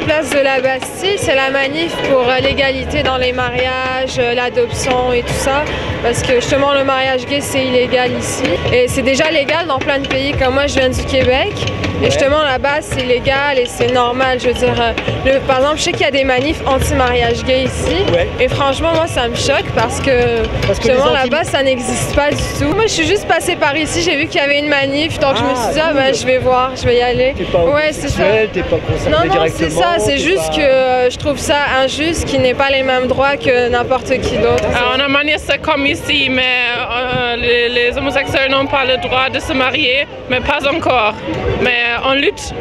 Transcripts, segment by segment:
Place de la Bastille, c'est la manif pour l'égalité dans les mariages, l'adoption et tout ça, parce que justement le mariage gay c'est illégal ici et c'est déjà légal dans plein de pays, comme moi je viens du Québec et justement là-bas c'est légal et c'est normal, je veux dire, par exemple je sais qu'il y a des manifs anti-mariage gay ici et franchement moi ça me choque parce que justement là-bas ça n'existe pas du tout. Moi je suis juste passée par ici, j'ai vu qu'il y avait une manif donc je me suis dit ah ben je vais voir, je vais y aller. T'es pas homosexuel, t'es pas concerné directement. C'est ça, c'est juste que je trouve ça injuste qu'ils n'aient pas les mêmes droits que n'importe qui d'autre. On a manié ça comme ici, mais les homosexuels n'ont pas le droit de se marier, mais pas encore. Mais on lutte.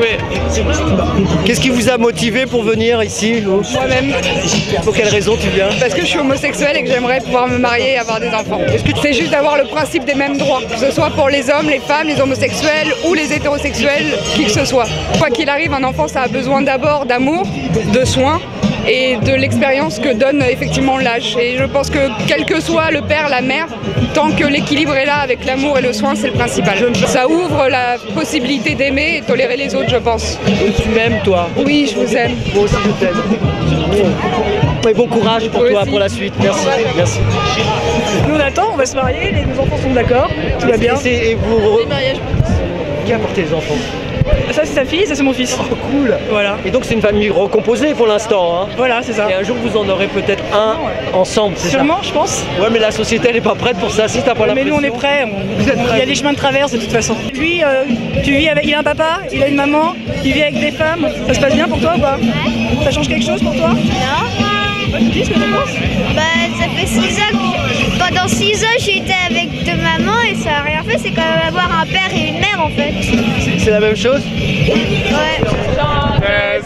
Oui. Qu'est-ce qui vous a motivé pour venir ici? Moi-même. Pour quelle raison tu viens? Parce que je suis homosexuelle et que j'aimerais pouvoir me marier et avoir des enfants. C'est juste d'avoir le principe des mêmes droits, que ce soit pour les hommes, les femmes, les homosexuels ou les hétérosexuels, qui que ce soit. Quoi qu'il arrive, un enfant ça a besoin d'abord d'amour, de soins et de l'expérience que donne effectivement l'âge. Et je pense que quel que soit le père, la mère, tant que l'équilibre est là avec l'amour et le soin, c'est le principal. Ça ouvre la possibilité d'aimer et tolérer les autres, je pense. Tu m'aimes, toi? Oui, je vous aime. Moi aussi, je t'aime. Et bon courage pour toi, pour la suite. Merci. Merci. Nous on attend, on va se marier, nos enfants sont d'accord, tout va bien. Et vous... Qui a porté les enfants? Ça c'est sa fille, ça c'est mon fils. Oh cool. Voilà. Et donc c'est une famille recomposée pour l'instant, hein? Voilà, c'est ça. Et un jour vous en aurez peut-être un ensemble, c'est ça? Sûrement, je pense. Ouais, mais la société elle est pas prête pour ça, si t'as pas la pression. Mais nous on est prêts, il y a des chemins de traverse de toute façon. Lui, tu vis avec, il a un papa, il a une maman, il vit avec des femmes. Ça se passe bien pour toi ou pas? Ça change quelque chose pour toi? Non. Tu dis ce que tu penses? Bah ça fait 6 ans que pendant 6 ans j'étais avec 2 mamans et ça n'a rien fait, c'est quand même avoir un père et une mère en fait. C'est la même chose? Ouais.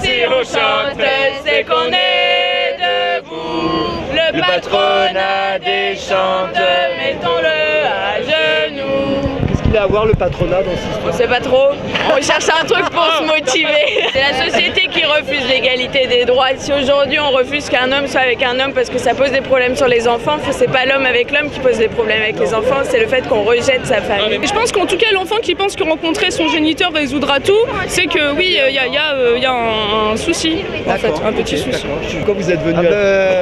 Si on chante, c'est qu'on est debout. Le patronat des chantes, mettons-le à genoux. Qu'est-ce qu'il a à voir le patronat dans cette histoire? On sait pas trop. On cherche un truc pour se motiver. C'est la société qui refuse l'égalité des droits. Si aujourd'hui on refuse qu'un homme soit avec un homme parce que ça pose des problèmes sur les enfants, c'est pas l'homme avec l'homme qui pose des problèmes avec les enfants, c'est le fait qu'on rejette sa famille. Je pense qu'en tout cas l'enfant qui pense que rencontrer son géniteur résoudra tout, c'est que oui, il y a un souci, en fait, un petit souci. Pourquoi vous êtes venu?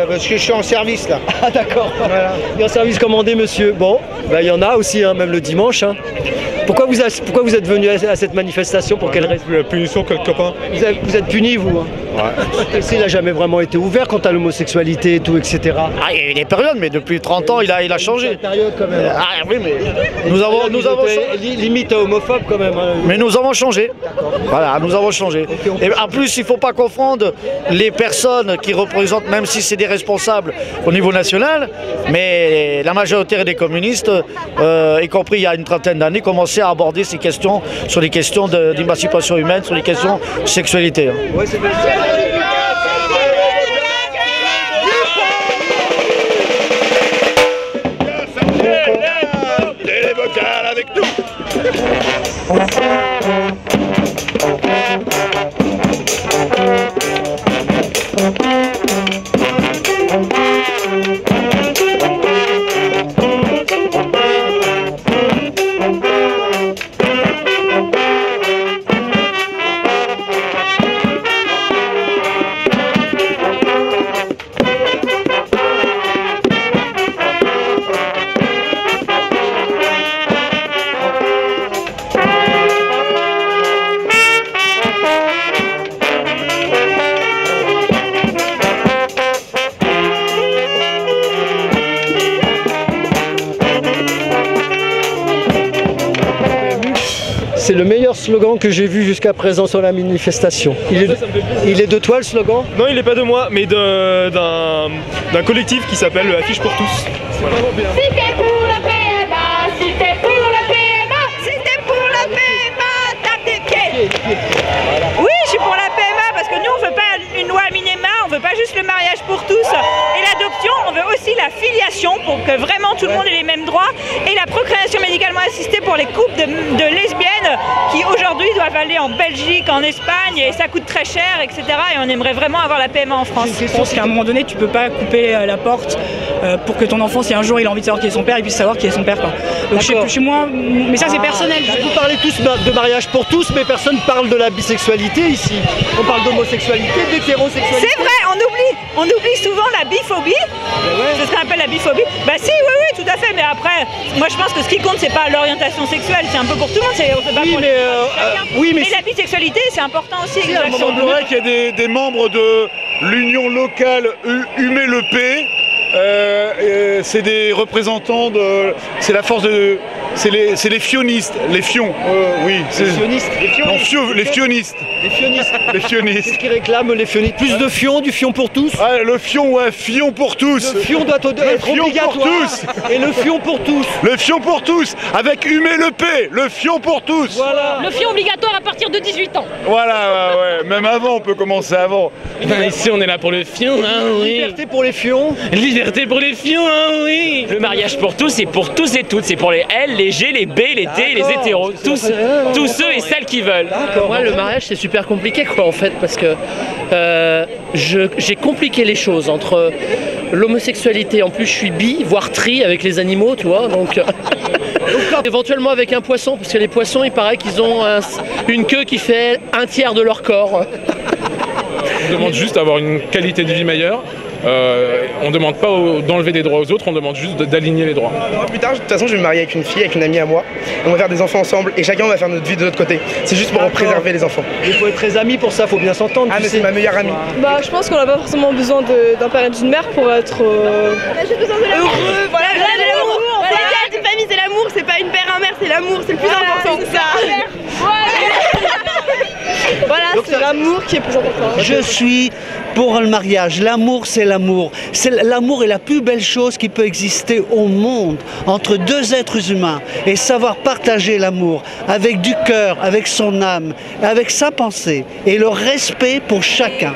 Parce que je suis en service là. Ah d'accord. Voilà. Il y a un service commandé, monsieur. Bon, il y en a aussi, hein, même le dimanche. Hein. Pourquoi vous êtes venu à cette manifestation? Pour quelle raison? La punition quelque part. Vous êtes puni, vous? Ouais. Il n'a jamais vraiment été ouvert quant à l'homosexualité et tout, etc. Ah, il y a eu des périodes, mais depuis 30 ans, il a changé. Une période quand même. Ah oui, mais nous avons limite homophobe quand même. Hein. Mais nous avons changé. Voilà, nous avons changé. Et en plus, il ne faut pas confondre les personnes qui représentent, même si c'est des responsables au niveau national, mais la majorité des communistes, y compris il y a une trentaine d'années, commençaient à aborder ces questions sur les questions d'émancipation humaine, sur les questions de sexualité. Ouais, c'est bien. Les vocales avec nous. C'est le meilleur slogan que j'ai vu jusqu'à présent sur la manifestation. Il est de toi le slogan? Non, il n'est pas de moi, mais d'un collectif qui s'appelle Affiche pour tous. Si t'es pour le PMA, si t'es pour le PMA, si t'es pour le PMA, tape des pieds. Oui, je suis pour la PMA parce que nous on veut pas une loi minima, on veut pas juste le mariage pour tous et l'adoption, on veut aussi la filiation pour que vraiment tout le monde ait les mêmes droits et la procréation médicalement assistée pour les couples de lesbiennes qui aujourd'hui doivent aller en Belgique, en Espagne et ça coûte très cher, etc. Et on aimerait vraiment avoir la PMA en France. Je pense qu'à un moment donné, tu peux pas couper la porte pour que ton enfant, si un jour il a envie de savoir qui est son père, il puisse savoir qui est son père. Quoi. Donc je suis moins... Mais ça c'est personnel. Vous parlez tous de mariage pour tous, mais personne ne parle de la bisexualité ici. On parle d'homosexualité, d'hétérosexualité. C'est vrai, on oublie souvent la biphobie. C'est ce qu'on appelle la biphobie. Bah si, oui, tout à fait. Mais après, moi je pense que ce qui compte, c'est pas l'orientation sexuelle, c'est un peu pour tout le monde. Mais la bisexualité, c'est important aussi. Il semblerait qu'il y ait des membres de l'union locale UME-LEP. C'est des représentants de... C'est la force de... C'est les fionistes. Les fions. Oui. Les fionistes. Les fionistes. Les fionistes. Les fionistes. Qu'est-ce qu'ils réclament les fionistes? Plus de fion, du fion pour tous. Ouais, le fion, ouais, fion pour tous. Le fion doit être obligatoire. Pour tous. Et le fion pour tous. Le fion pour tous. Avec UME-LEP. Le fion pour tous. Voilà. Le fion obligatoire à partir de 18 ans. Voilà, ouais. Même avant, on peut commencer avant. Ici, on est là pour le fion, hein, oui. Liberté pour les fions. Liberté pour les fions, hein, oui. Le mariage pour tous, c'est pour tous et toutes. C'est pour les L, les G, les B, les T, les hétéros. Tous ceux et celles qui veulent. Moi, le mariage, c'est super compliqué, quoi, en fait, parce que j'ai compliqué les choses entre l'homosexualité. En plus, je suis bi, voire tri avec les animaux, tu vois, donc... éventuellement avec un poisson, parce que les poissons, il paraît qu'ils ont une queue qui fait 1/3 de leur corps. On demande juste d'avoir une qualité de vie meilleure. On ne demande pas d'enlever des droits aux autres, on demande juste d'aligner les droits. Moi, plus tard, de toute façon, je vais me marier avec une fille, avec une amie à moi. On va faire des enfants ensemble et chacun va faire notre vie de notre côté. C'est juste pour préserver les enfants. Il faut être très amis pour ça, il faut bien s'entendre. Ah, mais c'est ma meilleure amie. Bah, je pense qu'on n'a pas forcément besoin d'un père et d'une mère pour être heureux. Voilà, l'amour. L'idéal d'une famille, c'est l'amour, c'est pas une père, un mère, c'est l'amour, c'est le plus important. C'est ça. Voilà, c'est l'amour qui est plus important. Je suis pour le mariage. L'amour, c'est l'amour. L'amour est la plus belle chose qui peut exister au monde entre deux êtres humains. Et savoir partager l'amour avec du cœur, avec son âme, avec sa pensée et le respect pour chacun.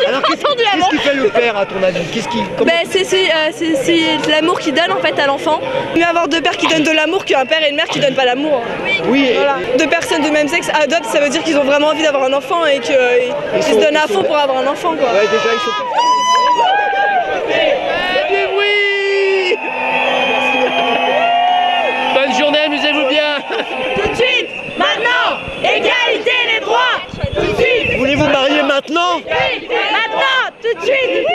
Alors qu'est-ce qui fait le père à ton avis? C'est l'amour qui donne en fait à l'enfant. Mieux avoir deux pères qui donnent de l'amour qu'un père et une mère qui donnent pas l'amour. Oui. Voilà. Deux personnes du même sexe adoptent, ça veut dire qu'ils ont vraiment envie d'avoir un enfant et qu'ils se donnent à fond pour avoir un enfant, quoi. Ouais, déjà ils sont... Oui. Bonne journée, amusez-vous bien. Tout de suite, maintenant, égalité les droits. Tout de suite. Voulez-vous marier maintenant? Maintenant, tout de suite.